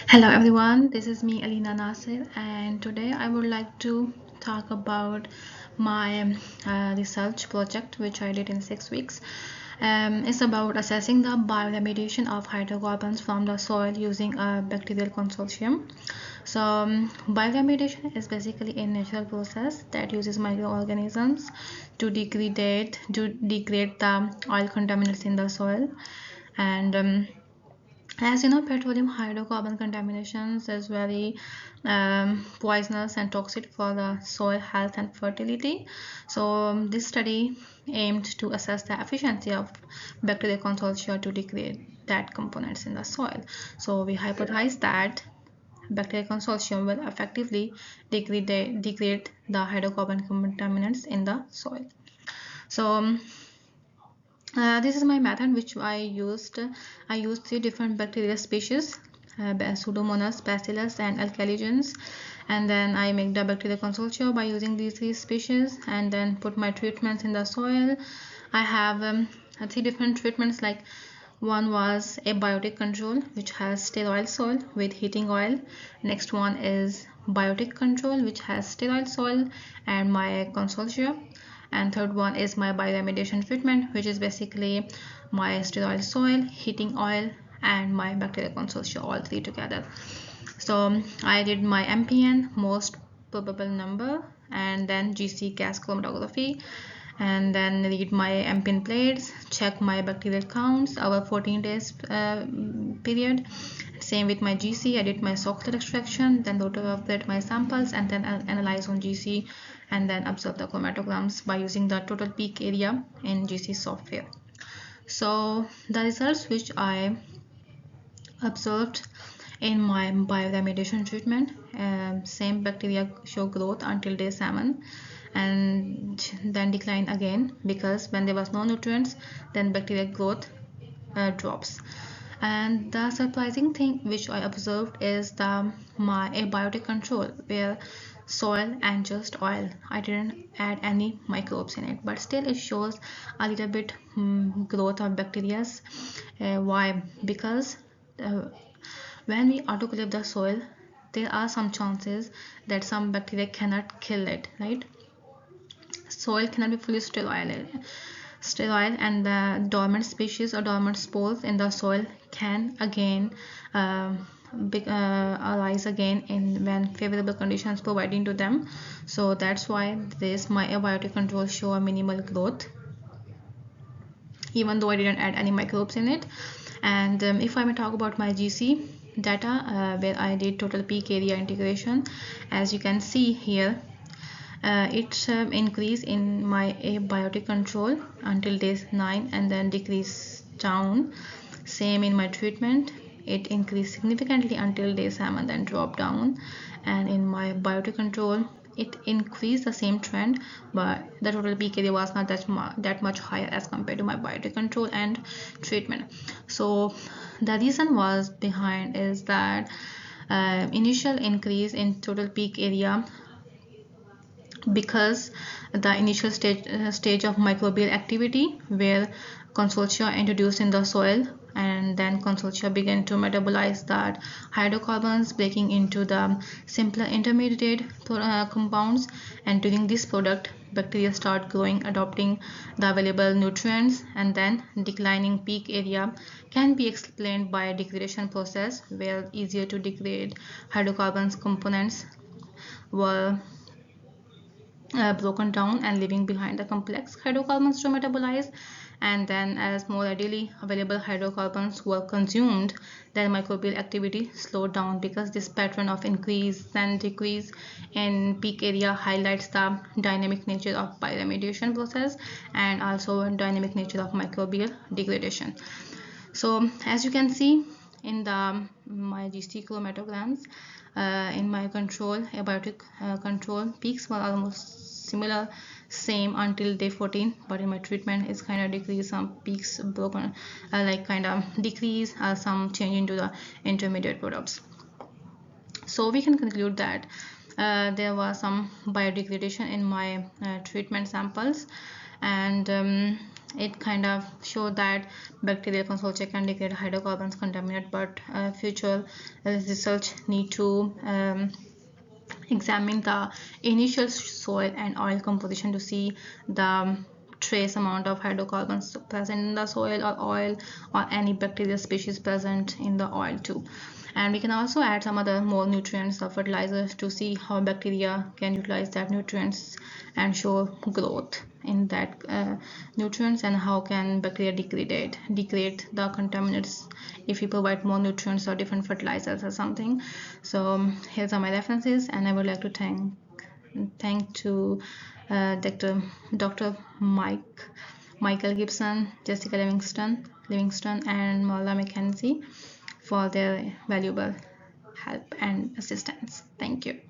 Hello everyone, this is me Aleena Nasir, and today I would like to talk about my research project which I did in 6 weeks. It's about assessing the bioremediation of hydrocarbons from the soil using a bacterial consortium. So bioremediation is basically a natural process that uses microorganisms to degrade the oil contaminants in the soil. And as you know, petroleum hydrocarbon contaminations is very poisonous and toxic for the soil health and fertility. So this study aimed to assess the efficiency of bacterial consortia to degrade that components in the soil. So we hypothesized that bacterial consortium will effectively degrade the hydrocarbon contaminants in the soil. So this is my method which I used. I used 3 different bacterial species, Pseudomonas, Bacillus, and Alkaligens, and then I make the bacterial consortia by using these 3 species, and then put my treatments in the soil. I have 3 different treatments. Like one was abiotic control, which has sterile soil with heating oil. Next one is biotic control, which has sterile soil and my consortia. And third one is my bioremediation treatment, which is basically my sterile soil, heating oil, and my bacterial consortia, all 3 together. So I did my MPN, most probable number, and then GC gas chromatography, and then read my MPN plates, check my bacterial counts over 14 days period. Same with my GC, I did my soil extraction, then rotovaporate my samples, and then analyze on GC, and then observe the chromatograms by using the total peak area in GC software. So the results which I observed in my bioremediation treatment, same bacteria show growth until day 7 and then decline again, because when there was no nutrients, then bacterial growth drops. And the surprising thing which I observed is my abiotic control, where soil and just oil, I didn't add any microbes in it, but still it shows a little bit growth of bacteria. Why? Because when we autoclave the soil, there are some chances that some bacteria cannot kill it, right? Soil cannot be fully sterile, and the dormant species or dormant spores in the soil can again arise again in when favorable conditions providing to them. So that's why this my abiotic control show a minimal growth, even though I didn't add any microbes in it. And if I may talk about my GC data, where I did total peak area integration, as you can see here, it's increase in my abiotic control until day 9 and then decrease down. Same in my treatment, it increased significantly until day 7, then drop down. And in my biotic control, it increased the same trend, but the total peak area was not that much higher as compared to my biotic control and treatment. So the reason was behind is that initial increase in total peak area, because the initial stage of microbial activity, where consortia introduced in the soil, and then consortia began to metabolize that hydrocarbons, breaking into the simpler intermediate compounds, and during this product bacteria start growing, adopting the available nutrients, and then declining peak area can be explained by a degradation process, where easier to degrade hydrocarbons components were broken down and leaving behind the complex hydrocarbons to metabolize. And then as more readily available hydrocarbons were consumed, then microbial activity slowed down, because this pattern of increase and decrease in peak area highlights the dynamic nature of bioremediation process and also dynamic nature of microbial degradation. So as you can see in the my GC chromatograms, in my control abiotic control, peaks were almost similar, same until day 14, but in my treatment it's kind of decrease, some peaks broken, like kind of decrease, some change into the intermediate products. So we can conclude that there was some biodegradation in my treatment samples. And it kind of showed that bacterial console check can degrade hydrocarbons contaminate, but future research need to examine the initial soil and oil composition to see the trace amount of hydrocarbons present in the soil or oil, or any bacterial species present in the oil too. And we can also add some other more nutrients or fertilizers to see how bacteria can utilize that nutrients and show growth in that nutrients, and how can bacteria degrade the contaminants if we provide more nutrients or different fertilizers or something. So here's are my references, and I would like to thank to Dr. Michael Gibson, Jessica Livingston, and Marla McKenzie for their valuable help and assistance. Thank you.